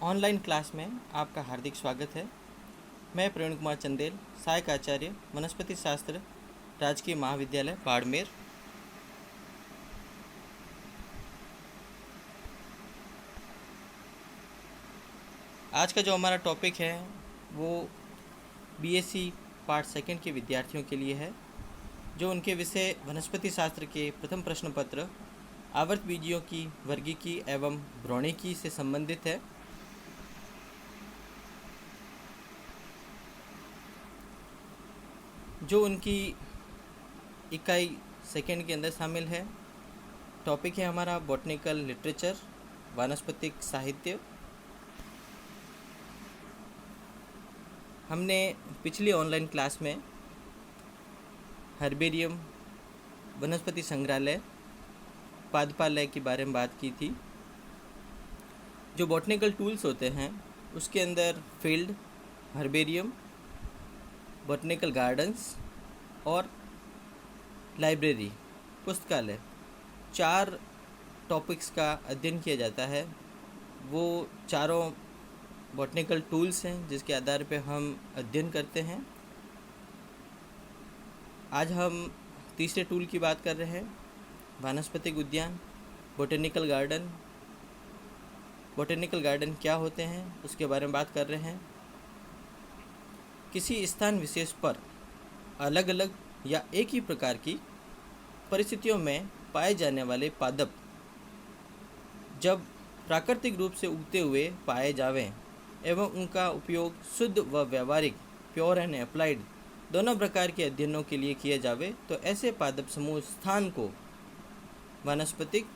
Online class में आपका हार्दिक स्वागत है। मैं प्रवीण कुमार चंदेल, सहायक आचार्य वनस्पति शास्त्र, राजकीय महाविद्यालय बाड़मेर। आज का जो हमारा टॉपिक है वो बीएससी पार्ट सेकंड के विद्यार्थियों के लिए है, जो उनके विषय वनस्पति शास्त्र के प्रथम प्रश्न पत्र आवर्त बीजियों की वर्गीकी एवं भ्रौणिकी से संबंधित है। जो उनकी इकाई सेकंड के अंदर शामिल है। टॉपिक है हमारा बॉटनिकल लिटरेचर, वानस्पतिक साहित्य। हमने पिछली ऑनलाइन क्लास में हर्बेरियम, वनस्पति संग्रहालय, पादपालय के बारे में बात की थी। जो बॉटनिकल टूल्स होते हैं उसके अंदर फील्ड, हर्बेरियम, बॉटनिकल गार्डन्स और लाइब्रेरी, पुस्तकालय, 4 टॉपिक्स का अध्ययन किया जाता है। वो चारों बॉटनिकल टूल्स हैं जिसके आधार पर हम अध्ययन करते हैं। आज हम तीसरे टूल की बात कर रहे हैं, वानस्पतिक उद्यान, बॉटनिकल गार्डन। बॉटनिकल गार्डन क्या होते हैं उसके बारे में बात कर रहे हैं। किसी स्थान विशेष पर अलग अलग या एक ही प्रकार की परिस्थितियों में पाए जाने वाले पादप जब प्राकृतिक रूप से उगते हुए पाए जावें एवं उनका उपयोग शुद्ध व व्यावहारिक, प्योर एंड अप्लाइड, दोनों प्रकार के अध्ययनों के लिए किया जावे तो ऐसे पादप समूह स्थान को वानस्पतिक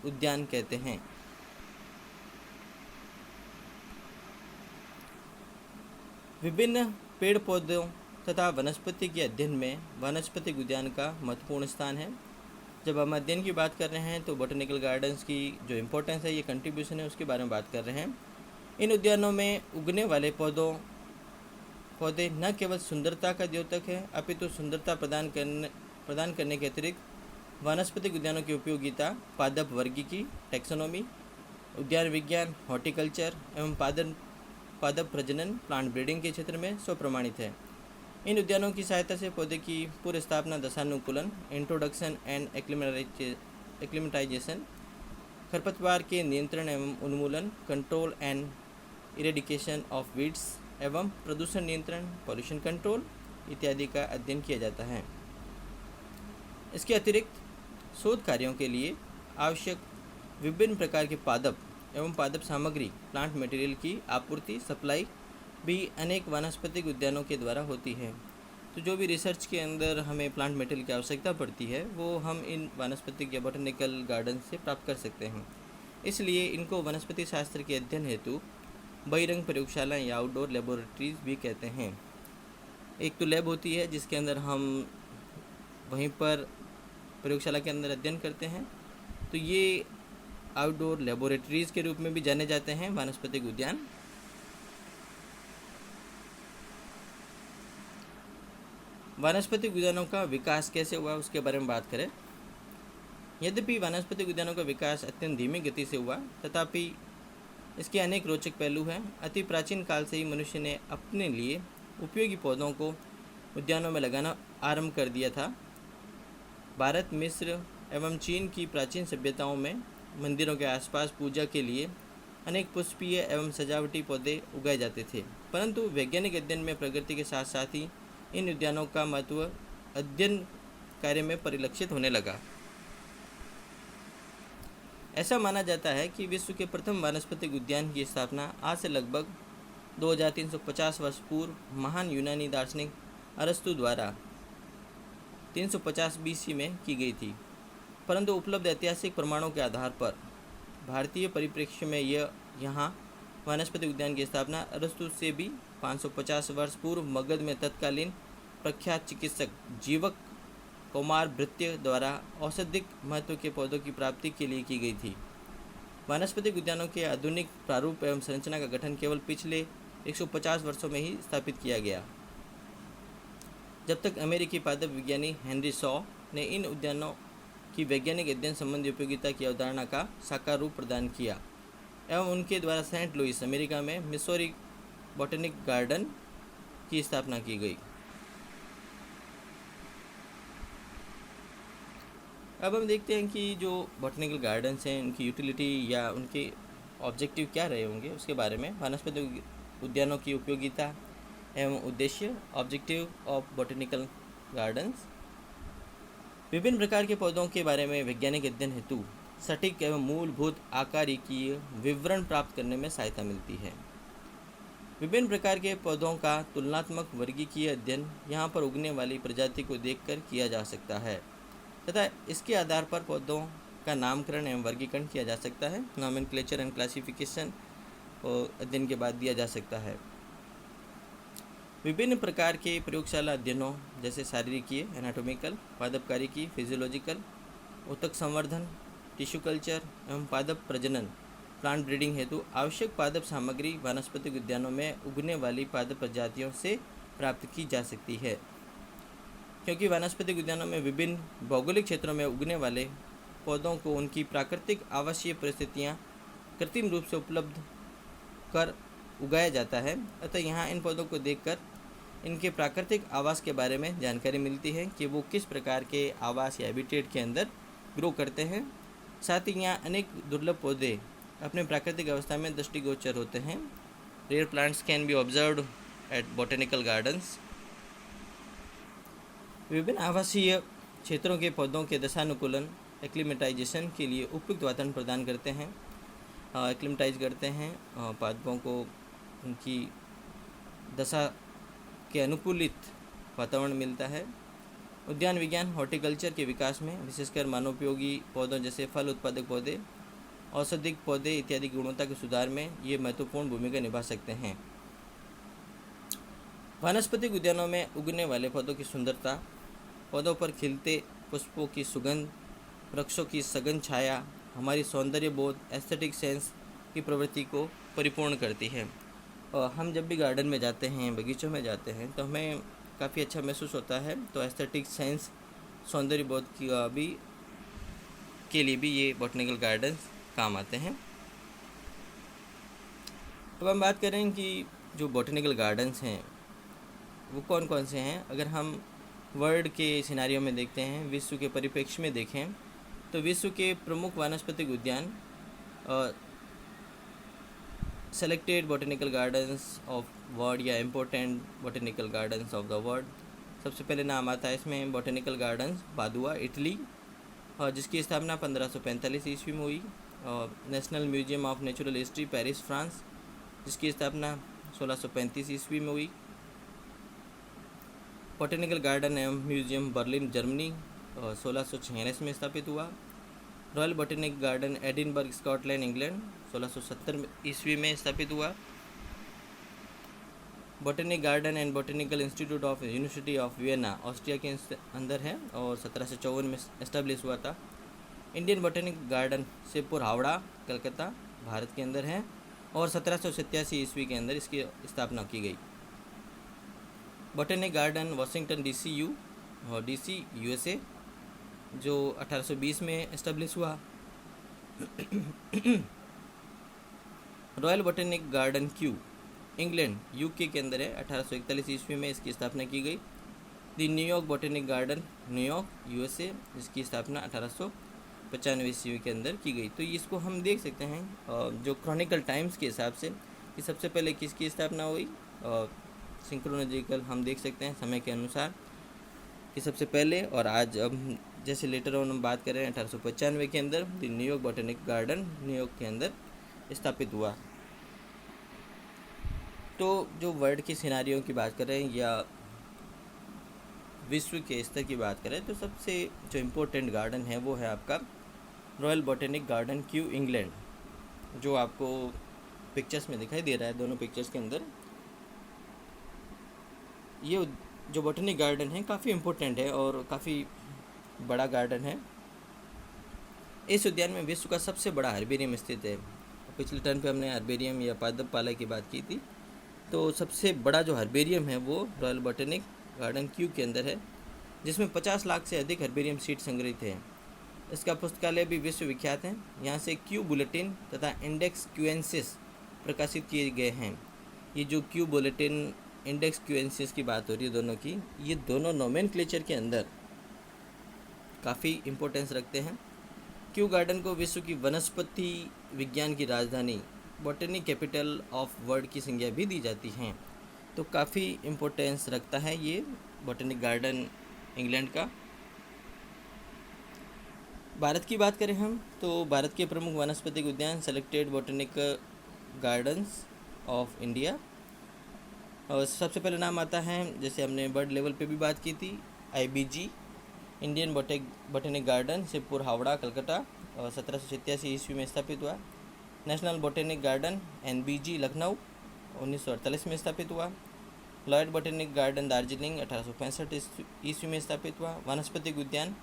उद्यान कहते हैं। विभिन्न पेड़ पौधों तथा वनस्पति के अध्ययन में वानस्पतिक उद्यान का महत्वपूर्ण स्थान है। जब हम अध्ययन की बात कर रहे हैं तो बॉटनिकल गार्डन्स की जो इम्पोर्टेंस है, ये कंट्रीब्यूशन है, उसके बारे में बात कर रहे हैं। इन उद्यानों में उगने वाले पौधे न केवल सुंदरता का द्योतक है अपितु सुंदरता प्रदान करने के अतिरिक्त वानस्पतिक उद्यानों की उपयोगिता पादप वर्गीकी, टैक्सोनॉमी, उद्यान विज्ञान, हॉर्टिकल्चर एवं पादप प्रजनन, प्लांट ब्रीडिंग के क्षेत्र में स्वप्रमाणित है। इन उद्यानों की सहायता से पौधे की पूर्व स्थापना, दशानुकूलन, इंट्रोडक्शन एंड एक्लिमेटाइजेशन, खरपतवार के नियंत्रण एवं उन्मूलन, control and eradication of weeds एवं प्रदूषण नियंत्रण, पॉल्यूशन कंट्रोल इत्यादि का अध्ययन किया जाता है। इसके अतिरिक्त शोध कार्यों के लिए आवश्यक विभिन्न प्रकार के पादप एवं पादप सामग्री, प्लांट मटेरियल की आपूर्ति, सप्लाई भी अनेक वानस्पतिक उद्यानों के द्वारा होती है। तो जो भी रिसर्च के अंदर हमें प्लांट मटेरियल की आवश्यकता पड़ती है वो हम इन वानस्पतिक या बॉटनिकल गार्डन से प्राप्त कर सकते हैं। इसलिए इनको वनस्पति शास्त्र के अध्ययन हेतु बहिरंग प्रयोगशाला या आउटडोर लेबोरेटरीज भी कहते हैं। एक तो लैब होती है जिसके अंदर हम वहीं पर प्रयोगशाला के अंदर अध्ययन करते हैं, तो ये आउटडोर लेबोरेटरीज के रूप में भी जाने जाते हैं वानस्पतिक उद्यान। वानस्पतिक उद्यानों का विकास कैसे हुआ उसके बारे में बात करें। यद्यपि वानस्पतिक उद्यानों का विकास अत्यंत धीमी गति से हुआ, तथापि इसके अनेक रोचक पहलू हैं। अति प्राचीन काल से ही मनुष्य ने अपने लिए उपयोगी पौधों को उद्यानों में लगाना आरंभ कर दिया था। भारत, मिस्र एवं चीन की प्राचीन सभ्यताओं में मंदिरों के आसपास पूजा के लिए अनेक पुष्पीय एवं सजावटी पौधे उगाए जाते थे, परंतु वैज्ञानिक अध्ययन में प्रगति के साथ साथ ही इन उद्यानों का महत्व अध्ययन कार्य में परिलक्षित होने लगा। ऐसा माना जाता है कि विश्व के प्रथम वानस्पतिक उद्यान की स्थापना आज से लगभग 2350 वर्ष पूर्व महान यूनानी दार्शनिक अरस्तु द्वारा 350 BC में की गई थी, परंतु उपलब्ध ऐतिहासिक प्रमाणों के आधार पर भारतीय परिप्रेक्ष्य में यहाँ वानस्पतिक उद्यान की स्थापना अरस्तु से भी 550 वर्ष पूर्व मगध में तत्कालीन प्रख्यात चिकित्सक जीवक कुमार भृत्य द्वारा औषधिक महत्व के पौधों की प्राप्ति के लिए की गई थी। वानस्पतिक उद्यानों के आधुनिक प्रारूप एवं संरचना का गठन केवल पिछले 150 वर्षों में ही स्थापित किया गया, जब तक अमेरिकी पादप विज्ञानी हेनरी शॉ ने इन उद्यानों की वैज्ञानिक अध्ययन संबंधी उपयोगिता की अवधारणा का साकार रूप प्रदान किया। एवं उनके द्वारा सेंट लुइस अमेरिका में मिसौरी बॉटनिक गार्डन की स्थापना की गई। अब हम देखते हैं कि जो बॉटनिकल गार्डन्स हैं उनकी यूटिलिटी या उनके ऑब्जेक्टिव क्या रहे होंगे उसके बारे में। वानस्पतिक उद्यानों की उपयोगिता एवं उद्देश्य। Objective of botanical gardens. विभिन्न प्रकार के पौधों के बारे में वैज्ञानिक अध्ययन हेतु सटीक एवं मूलभूत आकारिकीय विवरण प्राप्त करने में सहायता मिलती है। विभिन्न प्रकार के पौधों का तुलनात्मक वर्गीकीय अध्ययन यहाँ पर उगने वाली प्रजाति को देखकर किया जा सकता है तथा इसके आधार पर पौधों का नामकरण एवं वर्गीकरण किया जा सकता है। नॉमेनक्लेचर एंड क्लासिफिकेशन अध्ययन के बाद दिया जा सकता है। विभिन्न प्रकार के प्रयोगशाला अध्ययनों जैसे शारीरिकीय एनाटॉमिकल, पादपकारिकी फिजियोलॉजिकल, ऊतक संवर्धन, टिश्यू कल्चर एवं पादप प्रजनन प्लांट ब्रीडिंग हेतु आवश्यक पादप सामग्री वनस्पतिक उद्यानों में उगने वाली पादप प्रजातियों से प्राप्त की जा सकती है। क्योंकि वनस्पतिक उद्यानों में विभिन्न भौगोलिक क्षेत्रों में उगने वाले पौधों को उनकी प्राकृतिक आवासीय परिस्थितियाँ कृत्रिम रूप से उपलब्ध कर उगाया जाता है, अतः यहाँ इन पौधों को देखकर इनके प्राकृतिक आवास के बारे में जानकारी मिलती है कि वो किस प्रकार के आवास या हैबिटेट के अंदर ग्रो करते हैं। साथ ही यहाँ अनेक दुर्लभ पौधे अपने प्राकृतिक अवस्था में दृष्टिगोचर होते हैं। Rare plants can be observed at botanical gardens. विभिन्न आवासीय क्षेत्रों के पौधों के दशानुकूलन एक्लिमेटाइजेशन के लिए उपयुक्त वातावरण प्रदान करते हैं, एक्लिमेटाइज करते हैं पादपों को उनकी दशा के अनुकूलित वातावरण मिलता है। उद्यान विज्ञान हॉर्टिकल्चर के विकास में विशेषकर मानवोपयोगी पौधों जैसे फल उत्पादक पौधे, औषधिक पौधे इत्यादि की गुणवत्ता के सुधार में ये महत्वपूर्ण भूमिका निभा सकते हैं। वानस्पतिक उद्यानों में उगने वाले पौधों की सुंदरता, पौधों पर खिलते पुष्पों की सुगंध, वृक्षों की सघन छाया हमारी सौंदर्य बोध एस्थेटिक सेंस की प्रवृत्ति को परिपूर्ण करती है। और हम जब भी गार्डन में जाते हैं, बगीचों में जाते हैं तो हमें काफ़ी अच्छा महसूस होता है। तो एस्थेटिक सेंस सौंदर्य बोध की के लिए भी ये बॉटनिकल गार्डन्स काम आते हैं। अब हम बात करें कि जो बॉटनिकल गार्डन्स हैं वो कौन कौन से हैं। अगर हम वर्ल्ड के सिनारियों में देखते हैं, विश्व के परिप्रेक्ष्य में देखें तो विश्व के प्रमुख वानस्पतिक उद्यान selected botanical gardens of world या important botanical gardens of the world. सबसे पहले नाम आता है इसमें बॉटनिकल गार्डन्स पादुआ इटली, और जिसकी स्थापना 1545 ईस्वी में हुई। और national museum of natural history Paris France, जिसकी स्थापना 1635 ईस्वी में हुई। बॉटनिकल गार्डन एवं म्यूजियम बर्लिन जर्मनी 1646 में स्थापित हुआ। Royal botanic garden Edinburgh Scotland England 1670 ईस्वी में स्थापित हुआ। Botanic garden and botanical institute of university of Vienna Austria के अंदर है और 1754 में एस्टेब्लिश हुआ था। Indian botanic garden Shivpur Howrah Calcutta Bharat के अंदर है और 1787 ईस्वी के अंदर इसकी स्थापना की गई। बॉटनिक गार्डन वाशिंगटन डीसी और डीसी यूएसए जो 1820 में एस्टेब्लिश हुआ। Royal botanic garden Q England UK के अंदर है, 1841 ईस्वी में इसकी स्थापना की गई। The New York botanic garden New York USA, जिसकी स्थापना 1895 ईस्वी के अंदर की गई। तो इसको हम देख सकते हैं जो क्रॉनिकल टाइम्स के हिसाब से कि सबसे पहले किसकी स्थापना हुई, सिंक्रोनॉजिकल हम देख सकते हैं समय के अनुसार कि सबसे पहले और आज अब जैसे लेटर ऑन हम बात करें 1895 के अंदर the New York botanic garden New York के अंदर स्थापित हुआ। तो जो वर्ल्ड के सिनारियों की बात करें या विश्व के स्तर की बात करें तो सबसे जो इम्पोर्टेंट गार्डन है वो है आपका royal botanic garden Q England, जो आपको पिक्चर्स में दिखाई दे रहा है। दोनों पिक्चर्स के अंदर ये जो बॉटनिक गार्डन है काफ़ी इम्पोर्टेंट है और काफ़ी बड़ा गार्डन है। इस उद्यान में विश्व का सबसे बड़ा हर्बेरियम स्थित है। पिछले टर्न पे हमने हर्बेरियम या पादपपाला की बात की थी, तो सबसे बड़ा जो हर्बेरियम है वो रॉयल बॉटनिक गार्डन क्यू के अंदर है, जिसमें 50 लाख से अधिक हर्बेरियम सीड संग्रहित हैं। इसका पुस्तकालय भी विश्वविख्यात है। यहाँ से क्यू बुलेटिन तथा इंडेक्स क्यूएनसिस प्रकाशित किए गए हैं। ये जो क्यू बुलेटिन इंडेक्स क्यूएनसिस की बात हो रही है दोनों की, ये दोनों नोमेनक्लेचर के अंदर काफ़ी इम्पोर्टेंस रखते हैं। क्यू गार्डन को विश्व की वनस्पति विज्ञान की राजधानी बॉटनी कैपिटल ऑफ वर्ल्ड की संज्ञा भी दी जाती हैं। तो काफ़ी इम्पोर्टेंस रखता है ये बॉटनिक गार्डन इंग्लैंड का। भारत की बात करें हम तो भारत के प्रमुख वनस्पतिक उद्यान selected botanic gardens of India, और सबसे पहले नाम आता है, जैसे हमने बर्ड लेवल पे भी बात की थी, IBG Indian botanic garden Shivpur Howrah Calcutta, और 1787 ईस्वी में स्थापित हुआ। National botanic garden NBG Lucknow 1948 में स्थापित हुआ। लॉयड बॉटनिक गार्डन दार्जिलिंग 1865 ईस्वी में स्थापित हुआ। वनस्पतिक उद्यान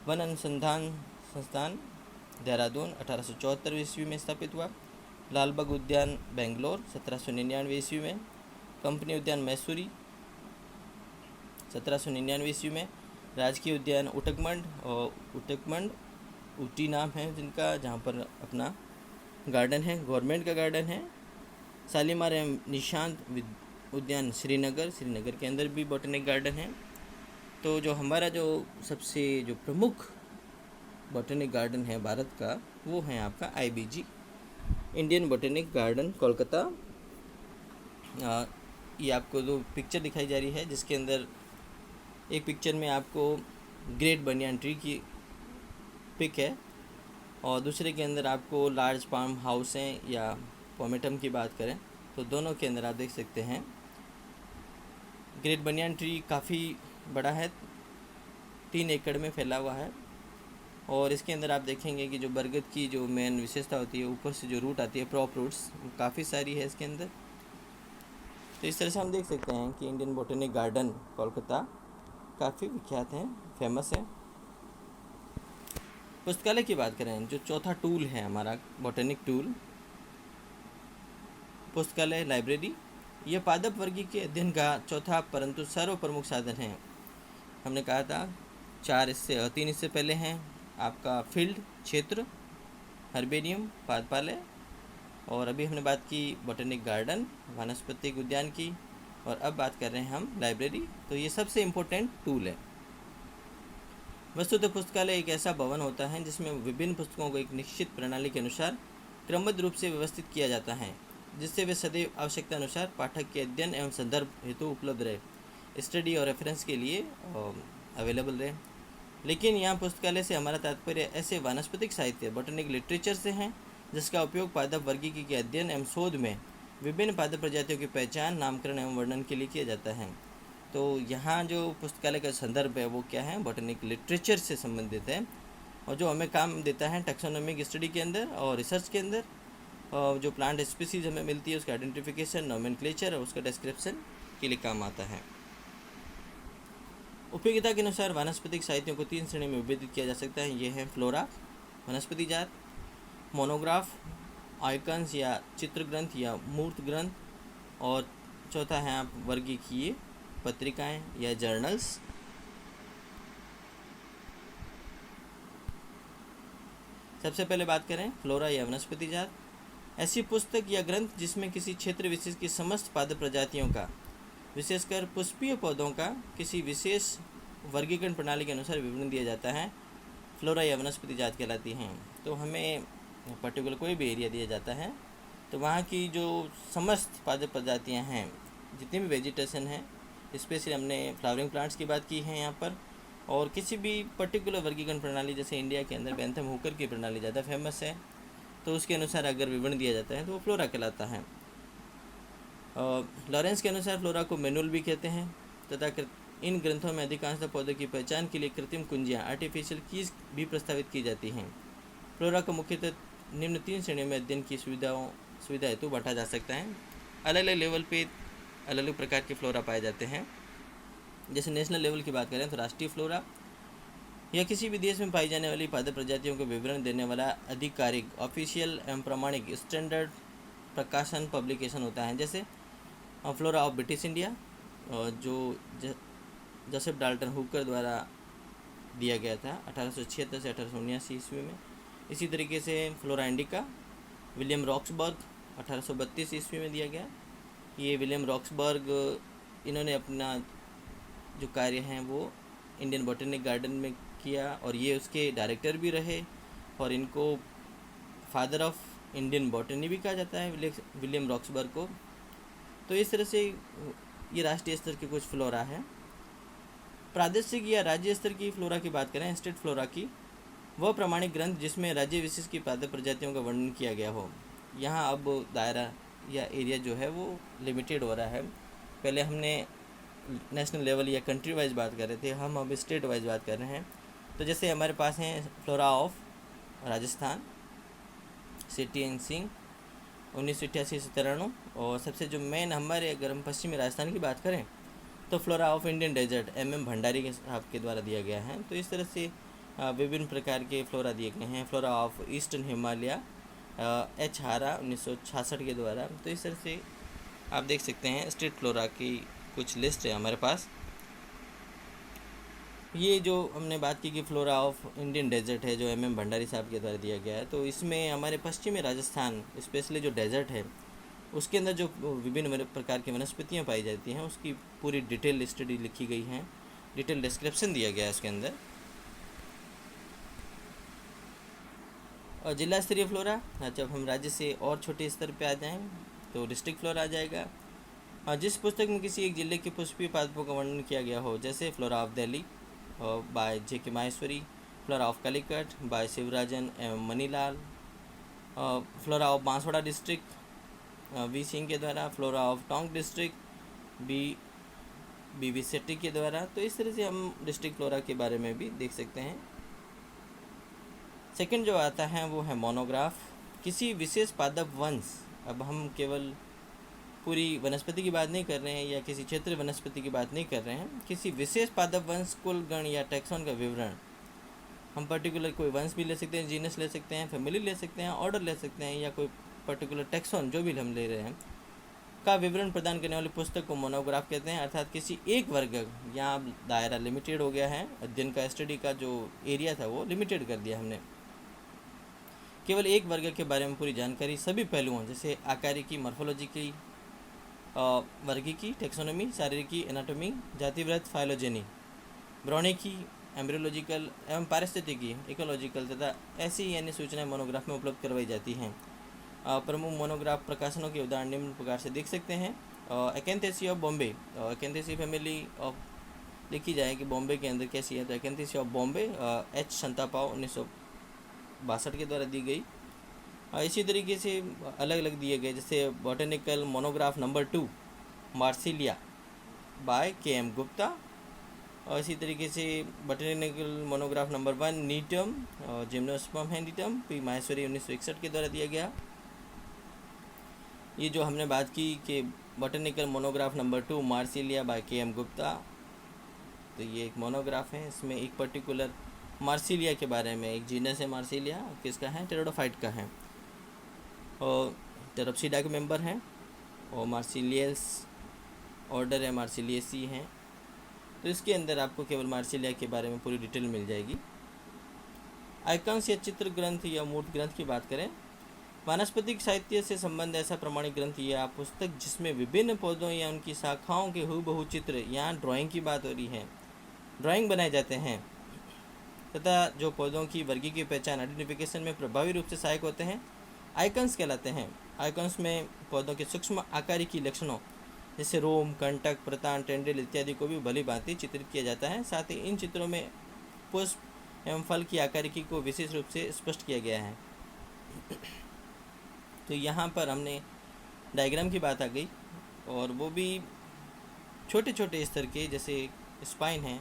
वन अनुसंधान संस्थान देहरादून 1874 ईस्वी में स्थापित हुआ। लालबाग उद्यान बेंगलोर 1799 ईस्वी में। कंपनी उद्यान मैसूरी 1799 ईस्वी में। राजकीय उद्यान उटकमंड ऊटी नाम है जिनका, जहाँ पर अपना गार्डन है, गवर्नमेंट का गार्डन है। शालीमार एवं निशांत उद्यान श्रीनगर के अंदर भी बॉटनिक गार्डन है। तो जो हमारा जो सबसे जो प्रमुख बॉटनिक गार्डन है भारत का, वो है आपका IBG Indian botanic garden Kolkata. ये आपको जो पिक्चर दिखाई जा रही है, जिसके अंदर एक पिक्चर में आपको ग्रेट बनियान ट्री की पिक है, और दूसरे के अंदर आपको लार्ज पाम हाउस हैं, या पोमेटम की बात करें तो दोनों के अंदर आप देख सकते हैं ग्रेट बनियान ट्री काफ़ी बड़ा है, 3 एकड़ में फैला हुआ है। और इसके अंदर आप देखेंगे कि जो बरगद की जो मेन विशेषता होती है, ऊपर से जो रूट आती है, प्रॉप रूट्स, वो काफ़ी सारी है इसके अंदर। तो इस तरह से हम देख सकते हैं कि इंडियन बॉटनिक गार्डन कोलकाता काफ़ी विख्यात हैं, फेमस है। पुस्तकालय की बात करें, जो चौथा टूल है हमारा बॉटनिक टूल, पुस्तकालय लाइब्रेरी, यह पादप वर्गी के अध्ययन का चौथा परंतु सर्वप्रमुख साधन है। हमने कहा था 3 इससे पहले हैं आपका फील्ड क्षेत्र, हर्बेरियम पादपालय, और अभी हमने बात की बॉटनिक गार्डन वनस्पतिक उद्यान की, और अब बात कर रहे हैं हम लाइब्रेरी। तो ये सबसे इम्पोर्टेंट टूल है। वस्तुतः पुस्तकालय एक ऐसा भवन होता है जिसमें विभिन्न पुस्तकों को एक निश्चित प्रणाली के अनुसार क्रमबद्ध रूप से व्यवस्थित किया जाता है, जिससे वे सदैव आवश्यकता अनुसार पाठक के अध्ययन एवं संदर्भ हेतु उपलब्ध रहे, स्टडी और रेफरेंस के लिए अवेलेबल रहे। लेकिन यहाँ पुस्तकालय से हमारा तात्पर्य ऐसे वानस्पतिक साहित्य बॉटनिक लिटरेचर से हैं जिसका उपयोग पादप वर्गीकी के अध्ययन एवं शोध में विभिन्न पादप प्रजातियों की पहचान, नामकरण एवं वर्णन के लिए किया जाता है। तो यहाँ जो पुस्तकालय का संदर्भ है वो क्या है, बॉटनिक लिटरेचर से संबंधित है, और जो हमें काम देता है टैक्सोनॉमिक स्टडी के अंदर और रिसर्च के अंदर, और जो प्लांट स्पीसीज हमें मिलती है उसका आइडेंटिफिकेशन, नोमेनक्लेचर और उसका डिस्क्रिप्शन के लिए काम आता है। उपयोगिता के अनुसार वानस्पतिक साहित्यों को 3 श्रेणी में विभाजित किया जा सकता है। ये है फ्लोरा वनस्पति जात, मोनोग्राफ आइकन्स या चित्र ग्रंथ या मूर्त ग्रंथ, और चौथा है आप वर्गीकीय पत्रिकाएं या जर्नल्स। सबसे पहले बात करें फ्लोरा या वनस्पति जात, ऐसी पुस्तक या ग्रंथ जिसमें किसी क्षेत्र विशेष की समस्त पादप प्रजातियों का, विशेषकर पुष्पीय पौधों का किसी विशेष वर्गीकरण प्रणाली के अनुसार विवरण दिया जाता है, फ्लोरा या वनस्पति जात कहलाती हैं। तो हमें पर्टिकुलर कोई भी एरिया दिया जाता है तो वहाँ की जो समस्त पादप प्रजातियाँ हैं, जितनी भी वेजिटेशन है, स्पेशली हमने फ्लावरिंग प्लांट्स की बात की है यहाँ पर, और किसी भी पर्टिकुलर वर्गीकरण प्रणाली, जैसे इंडिया के अंदर बेंथम हुकर की प्रणाली ज़्यादा फेमस है, तो उसके अनुसार अगर विवरण दिया जाता है तो वो फ्लोरा कहलाता है। लॉरेंस के अनुसार फ्लोरा को मैनुअल भी कहते हैं, तथा इन ग्रंथों में अधिकांशतः पौधों की पहचान के लिए कृत्रिम कुंजियाँ आर्टिफिशियल कीज भी प्रस्तावित की जाती हैं। फ्लोरा को मुख्यतः निम्न 3 श्रेणियों में अध्ययन की सुविधा हेतु बांटा जा सकता है। अलग अलग लेवल पे अलग अलग प्रकार के फ्लोरा पाए जाते हैं। जैसे नेशनल लेवल की बात करें तो राष्ट्रीय फ्लोरा या किसी भी देश में पाई जाने वाली पादप प्रजातियों को विवरण देने वाला आधिकारिक, ऑफिशियल एवं प्रमाणिक स्टैंडर्ड प्रकाशन पब्लिकेशन होता है। जैसे फ्लोरा ऑफ ब्रिटिश इंडिया, जो जोसेफ डाल्टन हुकर द्वारा दिया गया था 1876 से 1879 ईस्वी में। इसी तरीके से फ्लोरा इंडिका विलियम रॉक्सबर्ग 1832 ईस्वी में दिया गया। ये विलियम रॉक्सबर्ग इन्होंने अपना जो कार्य हैं वो इंडियन बॉटनिक गार्डन में किया और ये उसके डायरेक्टर भी रहे और इनको फादर ऑफ इंडियन बॉटनी भी कहा जाता है विलियम रॉक्सबर्ग को। तो इस तरह से ये राष्ट्रीय स्तर के कुछ फ्लोरा है। प्रादेशिक या राज्य स्तर की फ्लोरा की बात करें, स्टेट फ्लोरा की, वह प्रमाणिक ग्रंथ जिसमें राज्य विशेष की पादप प्रजातियों का वर्णन किया गया हो। यहाँ अब दायरा या एरिया जो है वो लिमिटेड हो रहा है। पहले हमने नेशनल लेवल या कंट्री वाइज बात कर रहे थे, हम अब स्टेट वाइज बात कर रहे हैं। तो जैसे हमारे पास हैं flora of Rajasthan, city and Singh 1988 से 93, और सबसे जो मेन हमारे अगर हम पश्चिमी राजस्थान की बात करें तो flora of Indian desert MM Bhandari के साहब के द्वारा दिया गया है। तो इस तरह से विभिन्न प्रकार के फ्लोरा दिए गए हैं। Flora of eastern Himalaya H हारा 1966 के द्वारा। तो इस तरह से आप देख सकते हैं स्टेट फ्लोरा की कुछ लिस्ट है हमारे पास। ये जो हमने बात की कि फ्लोरा ऑफ इंडियन डेजर्ट है जो MM भंडारी साहब के द्वारा दिया गया है, तो इसमें हमारे पश्चिमी राजस्थान स्पेशली जो डेजर्ट है उसके अंदर जो विभिन्न प्रकार की वनस्पतियाँ पाई जाती हैं उसकी पूरी डिटेल स्टडी लिखी गई है, डिटेल डिस्क्रिप्शन दिया गया है इसके अंदर। और जिला स्तरीय फ्लोरा, जब हम राज्य से और छोटे स्तर पे आ जाएं तो डिस्ट्रिक्ट फ्लोरा आ जाएगा। जिस पुस्तक में किसी एक जिले के पुष्पीय पादपों का वर्णन किया गया हो, जैसे flora of Delhi by J.K. Maheshwari, flora of Calicut by Sivarajan एवं Manilal, flora of Banswara district V. Singh के द्वारा, flora of Tonk district B.V. Setty के द्वारा। तो इस तरह से हम डिस्ट्रिक्ट फ्लोरा के बारे में भी देख सकते हैं। सेकंड जो आता है वो है मोनोग्राफ। किसी विशेष पादप वंश, अब हम केवल पूरी वनस्पति की बात नहीं कर रहे हैं या किसी क्षेत्र वनस्पति की बात नहीं कर रहे हैं, किसी विशेष पादप वंश, कुल, गण या टैक्सॉन का विवरण। हम पर्टिकुलर कोई वंश भी ले सकते हैं, जीनस ले सकते हैं, फैमिली ले सकते हैं, ऑर्डर ले सकते हैं, या कोई पर्टिकुलर टैक्सॉन जो भी हम ले रहे हैं का विवरण प्रदान करने वाली पुस्तक को मोनोग्राफ कहते हैं। अर्थात किसी एक वर्ग, यहाँ दायरा लिमिटेड हो गया है, अध्ययन का स्टडी का जो एरिया था वो लिमिटेड कर दिया हमने। केवल एक वर्ग के बारे में पूरी जानकारी सभी पहलुओं जैसे आकारिकी, मॉर्फोलॉजिकली, वर्गीकी, टेक्सोनोमी, शारीरिकी, एनाटॉमी, जातिवृत्त, फाइलोजेनी, ब्रॉनिकी, एम्ब्रियोलॉजिकल एवं पारिस्थितिकी, इकोलॉजिकल तथा ऐसी अन्य सूचनाएं मोनोग्राफ में उपलब्ध करवाई जाती हैं। प्रमुख मोनोग्राफ प्रकाशनों के उदाहरण निम्न प्रकार से देख सकते हैं। एक्यांथेसी ऑफ बॉम्बे, एक्यांथेसी फैमिली ऑफ लिखी जाए कि बॉम्बे के अंदर कैसी है, तो एक्यांथेसी ऑफ बॉम्बे H संतापाव 1962 के द्वारा दी गई। इसी तरीके से अलग अलग दिए गए, जैसे botanical monograph number 2 Marsilea by KM Gupta, और इसी तरीके से botanical monograph number 1 Gnetum gymnosperm हैंडिटम P. माहेश्वरी 1961 के द्वारा दिया गया। ये जो हमने बात की कि botanical monograph number 2 Marsilea by KM Gupta, तो ये एक मोनोग्राफ है, इसमें एक पर्टिकुलर मार्सिलिया के बारे में, एक जीनस है मार्सिलिया, किसका है, टेरोडोफाइट का है, और टेरोप्सिडा के मेंबर हैं, और मार्सिलियस ऑर्डर है, मार्सिलियसी हैं। तो इसके अंदर आपको केवल मार्सिलिया के बारे में पूरी डिटेल मिल जाएगी। आइकन्स या चित्र ग्रंथ या मूर्त ग्रंथ की बात करें, वानस्पतिक साहित्य से संबंध ऐसा प्रमाणिक ग्रंथ या पुस्तक जिसमें विभिन्न पौधों या उनकी शाखाओं के हूबहू चित्र, यहाँ ड्राइंग की बात हो रही है, ड्राइंग बनाए जाते हैं, तथा जो पौधों की वर्गीय की पहचान आइडेंटिफिकेशन में प्रभावी रूप से सहायक होते हैं, आइकन्स कहलाते हैं। आइकन्स में पौधों के सूक्ष्म आकारिकी लक्षणों जैसे रोम, कंटक, प्रतान, टेंड्रिल इत्यादि को भी भली भांति चित्रित किया जाता है। साथ ही इन चित्रों में पुष्प एवं फल की आकारिकी को विशेष रूप से स्पष्ट किया गया है। तो यहाँ पर हमने डायग्राम की बात आ गई, और वो भी छोटे छोटे स्तर के, जैसे स्पाइन है,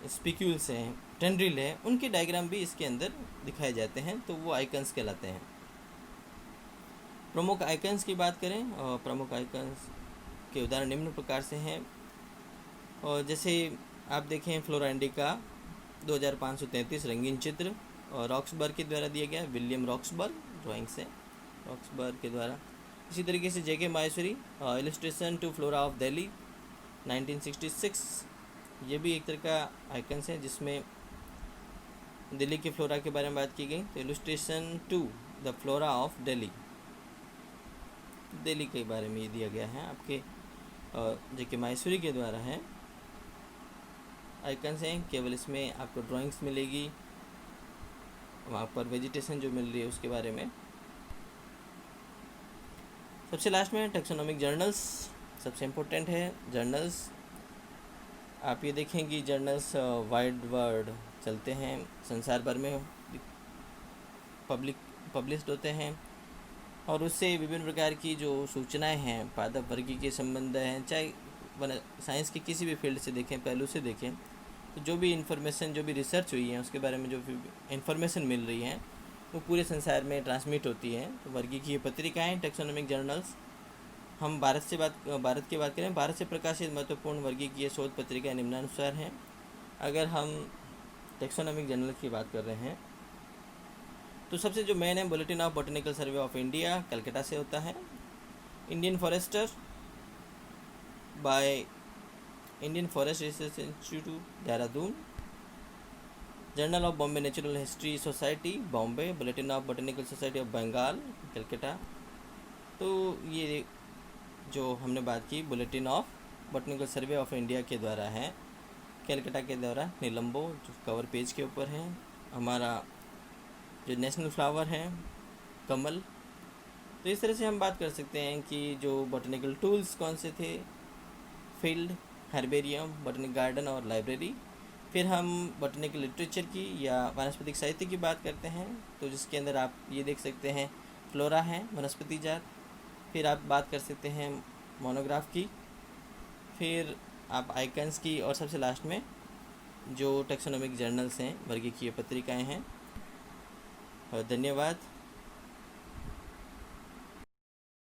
स्पिक्यूल्स हैं, टेंड्रिल है, उनके डायग्राम भी इसके अंदर दिखाए जाते हैं, तो वो आइकन्स कहलाते हैं। प्रमुख आइकन्स की बात करें, और प्रमुख आइकन्स के उदाहरण निम्न प्रकार से हैं, और जैसे आप देखें फ्लोरा इंडिका 2533 रंगीन चित्र और रॉक्सबर्ग के द्वारा दिया गया, विलियम रॉक्सबर्ग ड्राइंग से रॉक्सबर्ग के द्वारा। इसी तरीके से J.K. Maheshwari illustration to flora of Delhi 1966, ये भी एक तरह का आइकन्स है जिसमें दिल्ली की फ्लोरा के बारे में बात की गई। तो illustration 2 the flora of Delhi, Delhi के बारे में ये दिया गया है आपके जो कि माहेश्वरी के द्वारा है। आइकन्स हैं, केवल इसमें आपको ड्राइंग्स मिलेगी, वहाँ पर वेजिटेशन जो मिल रही है उसके बारे में। सबसे लास्ट में टैक्सोनॉमिक जर्नल्स, सबसे इम्पोर्टेंट है जर्नल्स। आप ये देखेंगे जर्नल्स वाइड वर्ल्ड चलते हैं, संसार भर में पब्लिश्ड होते हैं, और उससे विभिन्न प्रकार की जो सूचनाएं हैं पादप वर्गीय के संबंध हैं, चाहे साइंस के किसी भी फील्ड से देखें, पहलू से देखें, तो जो भी इन्फॉर्मेशन, जो भी रिसर्च हुई है उसके बारे में जो भी इन्फॉर्मेशन मिल रही है वो पूरे संसार में ट्रांसमिट होती है। तो वर्गीकीय पत्रिकाएँ, टैक्सोनॉमिक जर्नल्स। हम भारत की बात करें, भारत से प्रकाशित महत्वपूर्ण वर्गीकीय शोध पत्रिकाएँ निम्नानुसार हैं। अगर हम टैक्सोनॉमिक जर्नल की बात कर रहे हैं तो सबसे जो मेन है bulletin of botanical survey of India, Calcutta से होता है। Indian forester by Indian forest research institute, Dehradun. Journal of Bombay natural history society, Bombay. Bulletin of botanical society of Bengal, Calcutta. तो ये जो हमने बात की bulletin of botanical survey of India के द्वारा है, कलकत्ता के द्वारा, नीलम्बो जो कवर पेज के ऊपर है। हमारा जो नेशनल फ्लावर है कमल। तो इस तरह से हम बात कर सकते हैं कि जो बॉटनिकल टूल्स कौन से थे, फील्ड, हर्बेरियम, बॉटनिक गार्डन और लाइब्रेरी। फिर हम बॉटनिकल लिटरेचर की या वनस्पतिक साहित्य की बात करते हैं, तो जिसके अंदर आप ये देख सकते हैं फ्लोरा है, वनस्पति जात। फिर आप बात कर सकते हैं मोनोग्राफ की, फिर आप आइकन्स की, और सबसे लास्ट में जो टैक्सोनॉमिक जर्नल्स हैं, वर्गीकीय पत्रिकाएं हैं। और धन्यवाद।